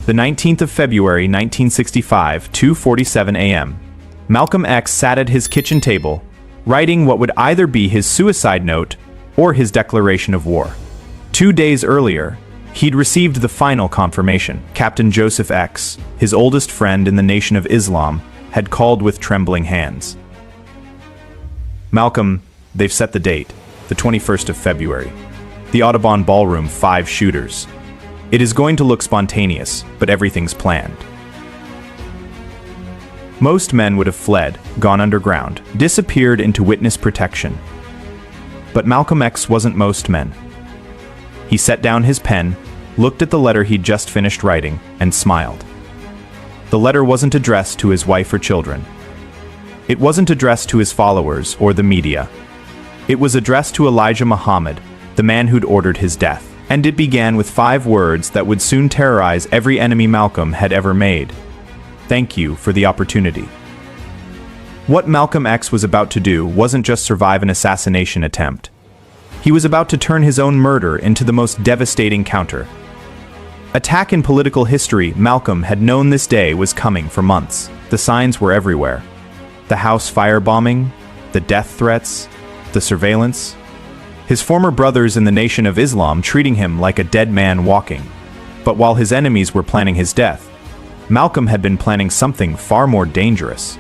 The 19th of February, 1965, 2:47 a.m. Malcolm X sat at his kitchen table, writing what would either be his suicide note or his declaration of war. 2 days earlier, he'd received the final confirmation. Captain Joseph X, his oldest friend in the Nation of Islam, had called with trembling hands. "Malcolm, they've set the date, the 21st of February. The Audubon Ballroom, 5 shooters. It is going to look spontaneous, but everything's planned." Most men would have fled, gone underground, disappeared into witness protection. But Malcolm X wasn't most men. He set down his pen, looked at the letter he'd just finished writing, and smiled. The letter wasn't addressed to his wife or children. It wasn't addressed to his followers or the media. It was addressed to Elijah Muhammad, the man who'd ordered his death. And it began with 5 words that would soon terrorize every enemy Malcolm had ever made. "Thank you for the opportunity." What Malcolm X was about to do wasn't just survive an assassination attempt. He was about to turn his own murder into the most devastating counter. Attack in political history, Malcolm had known this day was coming for months. The signs were everywhere. The house firebombing, the death threats, the surveillance. His former brothers in the Nation of Islam treating him like a dead man walking. But while his enemies were planning his death, Malcolm had been planning something far more dangerous.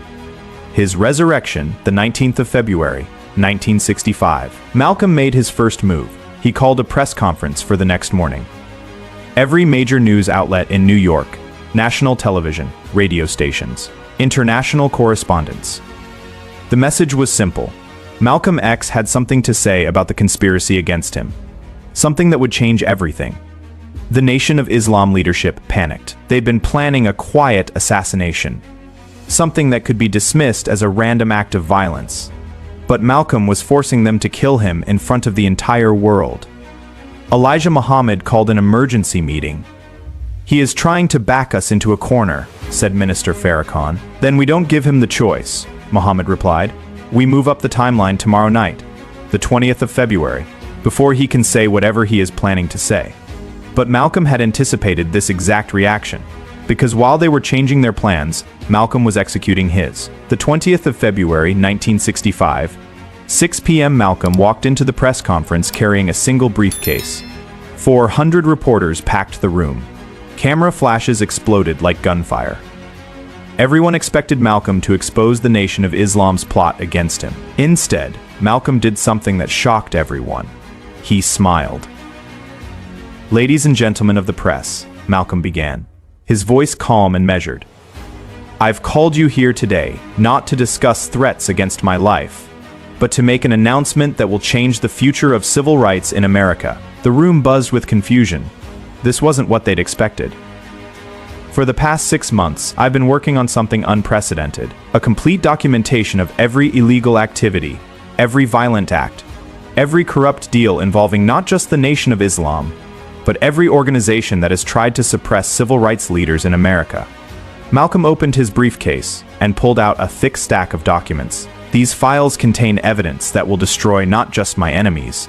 His resurrection, the 19th of February, 1965. Malcolm made his first move. He called a press conference for the next morning. Every major news outlet in New York, national television, radio stations, international correspondence. The message was simple. Malcolm X had something to say about the conspiracy against him. Something that would change everything. The Nation of Islam leadership panicked. They'd been planning a quiet assassination. Something that could be dismissed as a random act of violence. But Malcolm was forcing them to kill him in front of the entire world. Elijah Muhammad called an emergency meeting. "He is trying to back us into a corner," said Minister Farrakhan. "Then we don't give him the choice," Muhammad replied. "We move up the timeline tomorrow night, the 20th of February, before he can say whatever he is planning to say." But Malcolm had anticipated this exact reaction, because while they were changing their plans, Malcolm was executing his. The 20th of February, 1965, 6 p.m. Malcolm walked into the press conference carrying a single briefcase. 400 reporters packed the room. Camera flashes exploded like gunfire. Everyone expected Malcolm to expose the Nation of Islam's plot against him. Instead, Malcolm did something that shocked everyone. He smiled. "Ladies and gentlemen of the press," Malcolm began, his voice calm and measured. "I've called you here today not to discuss threats against my life, but to make an announcement that will change the future of civil rights in America." The room buzzed with confusion. This wasn't what they'd expected. "For the past 6 months, I've been working on something unprecedented, a complete documentation of every illegal activity, every violent act, every corrupt deal involving not just the Nation of Islam, but every organization that has tried to suppress civil rights leaders in America." Malcolm opened his briefcase and pulled out a thick stack of documents. "These files contain evidence that will destroy not just my enemies,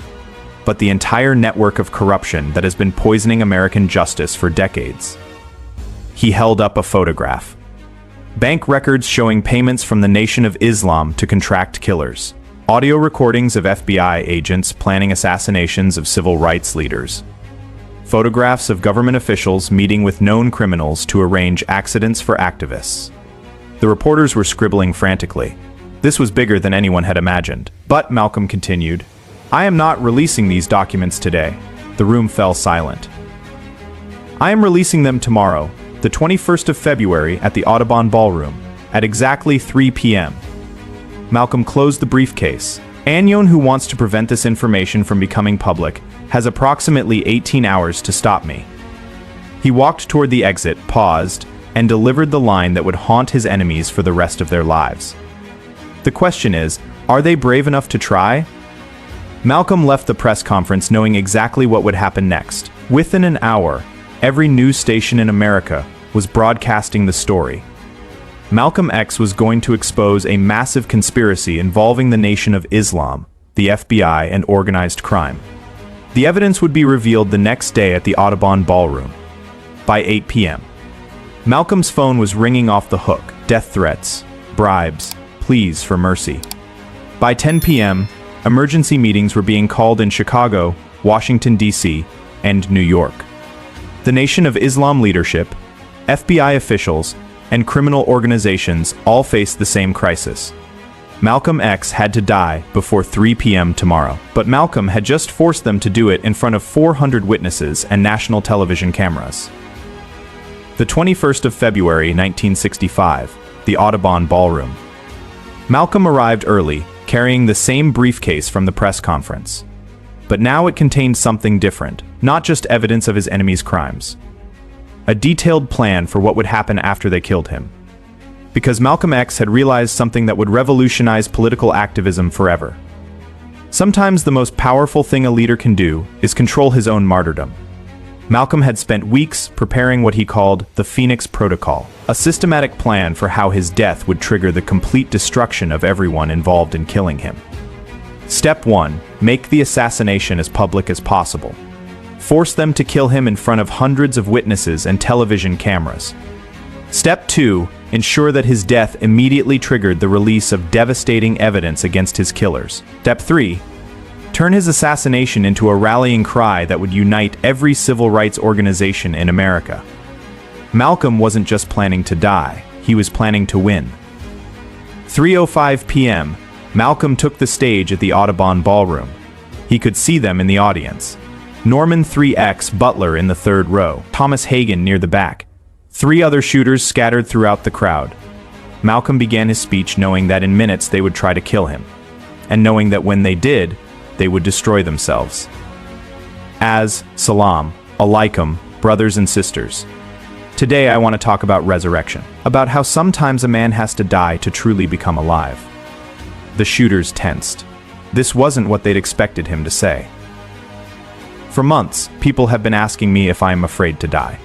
but the entire network of corruption that has been poisoning American justice for decades." He held up a photograph. Bank records showing payments from the Nation of Islam to contract killers. Audio recordings of FBI agents planning assassinations of civil rights leaders. Photographs of government officials meeting with known criminals to arrange accidents for activists. The reporters were scribbling frantically. This was bigger than anyone had imagined. "But," Malcolm continued, "I am not releasing these documents today." The room fell silent. "I am releasing them tomorrow, the 21st of February at the Audubon Ballroom, at exactly 3 p.m. Malcolm closed the briefcase. "Anyone who wants to prevent this information from becoming public has approximately 18 hours to stop me." He walked toward the exit, paused, and delivered the line that would haunt his enemies for the rest of their lives. The question is, are they brave enough to try? Malcolm left the press conference knowing exactly what would happen next. Within an hour, every news station in America was broadcasting the story. Malcolm X was going to expose a massive conspiracy involving the Nation of Islam, the FBI, and organized crime. The evidence would be revealed the next day at the Audubon Ballroom. By 8 p.m., Malcolm's phone was ringing off the hook. Death threats, bribes, pleas for mercy. By 10 p.m., emergency meetings were being called in Chicago, Washington, D.C., and New York. The Nation of Islam leadership, FBI officials, and criminal organizations all faced the same crisis. Malcolm X had to die before 3 p.m. tomorrow, but Malcolm had just forced them to do it in front of 400 witnesses and national television cameras. The 21st of February, 1965, the Audubon Ballroom. Malcolm arrived early, carrying the same briefcase from the press conference. But now it contained something different, not just evidence of his enemies' crimes. A detailed plan for what would happen after they killed him. Because Malcolm X had realized something that would revolutionize political activism forever. Sometimes the most powerful thing a leader can do is control his own martyrdom. Malcolm had spent weeks preparing what he called the Phoenix Protocol, a systematic plan for how his death would trigger the complete destruction of everyone involved in killing him. Step 1. Make the assassination as public as possible. Force them to kill him in front of hundreds of witnesses and television cameras. Step 2. Ensure that his death immediately triggered the release of devastating evidence against his killers. Step 3. Turn his assassination into a rallying cry that would unite every civil rights organization in America. Malcolm wasn't just planning to die, he was planning to win. 3:05 p.m., Malcolm took the stage at the Audubon Ballroom. He could see them in the audience. Norman 3X Butler in the third row, Thomas Hagen near the back. 3 other shooters scattered throughout the crowd. Malcolm began his speech knowing that in minutes they would try to kill him, and knowing that when they did, they would destroy themselves. Salam alaikum, brothers and sisters. Today I want to talk about resurrection, about how sometimes a man has to die to truly become alive. The shooters tensed. This wasn't what they'd expected him to say. For months, people have been asking me if I am afraid to die.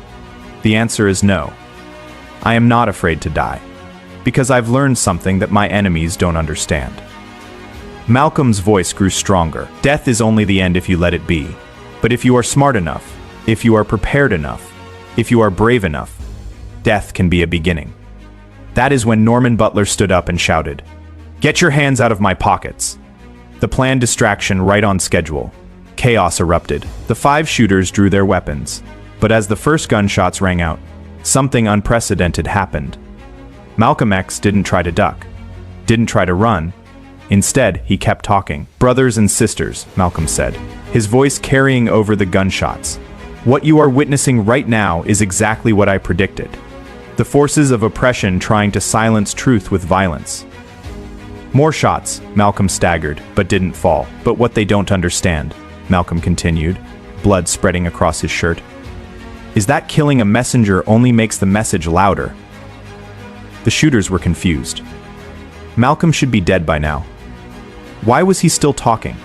The answer is no. I am not afraid to die, because I've learned something that my enemies don't understand. Malcolm's voice grew stronger. Death is only the end if you let it be. But if you are smart enough, if you are prepared enough, if you are brave enough, death can be a beginning. That is when Norman Butler stood up and shouted, "Get your hands out of my pockets." The planned distraction right on schedule. Chaos erupted. The 5 shooters drew their weapons. But as the first gunshots rang out, something unprecedented happened. Malcolm X didn't try to duck, didn't try to run. Instead, he kept talking. "Brothers and sisters," Malcolm said, his voice carrying over the gunshots. "What you are witnessing right now is exactly what I predicted. The forces of oppression trying to silence truth with violence." More shots. Malcolm staggered, but didn't fall. "But what they don't understand," Malcolm continued, blood spreading across his shirt, "is that killing a messenger only makes the message louder." The shooters were confused. Malcolm should be dead by now. Why was he still talking?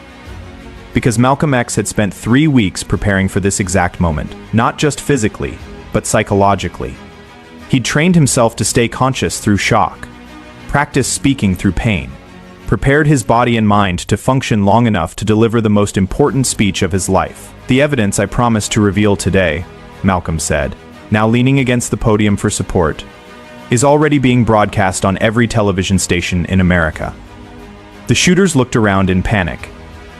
Because Malcolm X had spent 3 weeks preparing for this exact moment, not just physically, but psychologically. He'd trained himself to stay conscious through shock, practiced speaking through pain, prepared his body and mind to function long enough to deliver the most important speech of his life. "The evidence I promised to reveal today," Malcolm said, now leaning against the podium for support, "is already being broadcast on every television station in America." The shooters looked around in panic.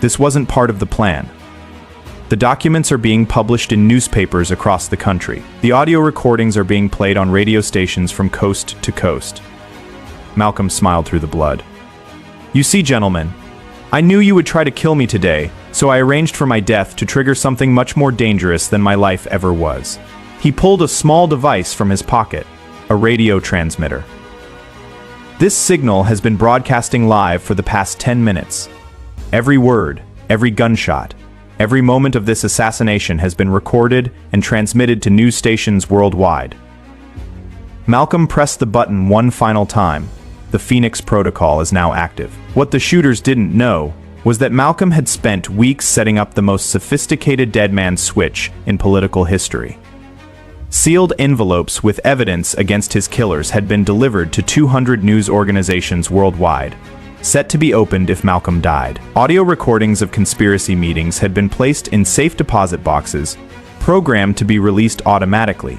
This wasn't part of the plan. The documents are being published in newspapers across the country. The audio recordings are being played on radio stations from coast to coast. Malcolm smiled through the blood. "You see, gentlemen, I knew you would try to kill me today, so I arranged for my death to trigger something much more dangerous than my life ever was." He pulled a small device from his pocket, a radio transmitter. "This signal has been broadcasting live for the past 10 minutes. Every word, every gunshot, every moment of this assassination has been recorded and transmitted to news stations worldwide." Malcolm pressed the button one final time. The Phoenix Protocol is now active. What the shooters didn't know was that Malcolm had spent weeks setting up the most sophisticated dead man switch in political history. Sealed envelopes with evidence against his killers had been delivered to 200 news organizations worldwide, set to be opened if Malcolm died. Audio recordings of conspiracy meetings had been placed in safe deposit boxes, programmed to be released automatically.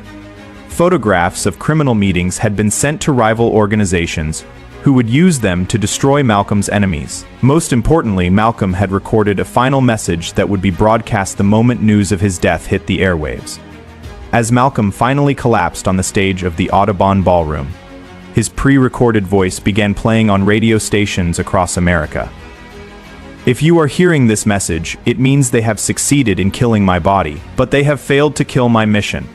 Photographs of criminal meetings had been sent to rival organizations who would use them to destroy Malcolm's enemies. Most importantly, Malcolm had recorded a final message that would be broadcast the moment news of his death hit the airwaves. As Malcolm finally collapsed on the stage of the Audubon Ballroom, his pre-recorded voice began playing on radio stations across America. If you are hearing this message, it means they have succeeded in killing my body, but they have failed to kill my mission.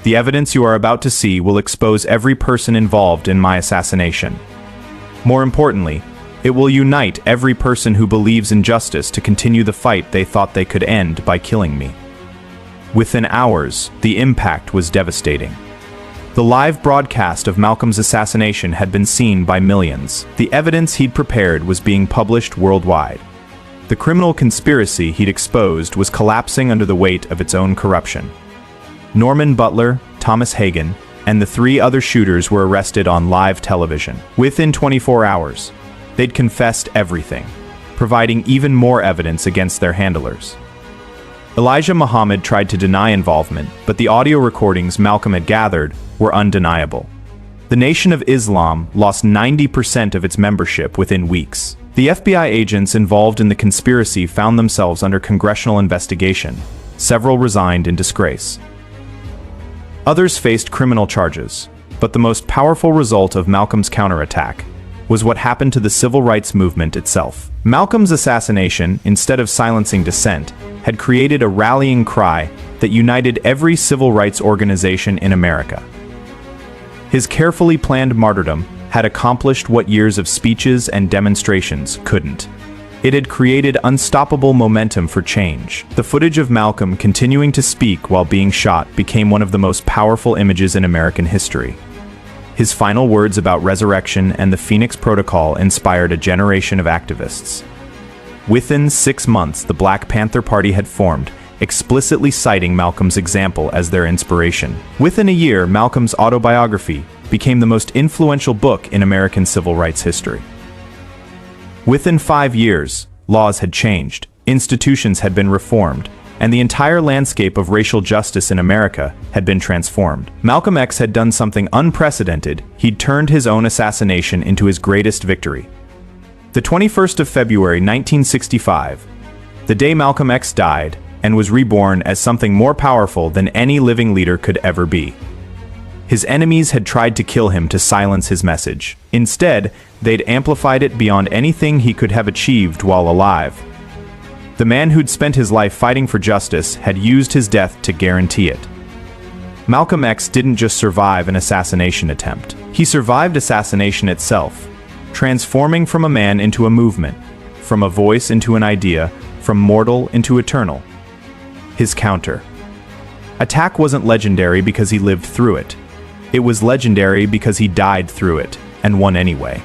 The evidence you are about to see will expose every person involved in my assassination. More importantly, it will unite every person who believes in justice to continue the fight they thought they could end by killing me. Within hours, the impact was devastating. The live broadcast of Malcolm's assassination had been seen by millions. The evidence he'd prepared was being published worldwide. The criminal conspiracy he'd exposed was collapsing under the weight of its own corruption. Norman Butler, Thomas Hagen, and the 3 other shooters were arrested on live television. Within 24 hours, they'd confessed everything, providing even more evidence against their handlers. Elijah Muhammad tried to deny involvement, but the audio recordings Malcolm had gathered were undeniable. The Nation of Islam lost 90% of its membership within weeks. The FBI agents involved in the conspiracy found themselves under congressional investigation. Several resigned in disgrace. Others faced criminal charges, but the most powerful result of Malcolm's counterattack was what happened to the civil rights movement itself. Malcolm's assassination, instead of silencing dissent, had created a rallying cry that united every civil rights organization in America. His carefully planned martyrdom had accomplished what years of speeches and demonstrations couldn't. It had created unstoppable momentum for change. The footage of Malcolm continuing to speak while being shot became one of the most powerful images in American history. His final words about resurrection and the Phoenix Protocol inspired a generation of activists. Within 6 months, the Black Panther Party had formed, explicitly citing Malcolm's example as their inspiration. Within a year, Malcolm's autobiography became the most influential book in American civil rights history. Within 5 years, laws had changed, institutions had been reformed, and the entire landscape of racial justice in America had been transformed. Malcolm X had done something unprecedented. He'd turned his own assassination into his greatest victory. The 21st of February 1965, the day Malcolm X died and was reborn as something more powerful than any living leader could ever be. His enemies had tried to kill him to silence his message. Instead, they'd amplified it beyond anything he could have achieved while alive. The man who'd spent his life fighting for justice had used his death to guarantee it. Malcolm X didn't just survive an assassination attempt. He survived assassination itself, transforming from a man into a movement, from a voice into an idea, from mortal into eternal. His counter. Attack wasn't legendary because he lived through it. It was legendary because he died through it, and won anyway.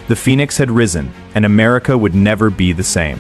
The Phoenix had risen, and America would never be the same.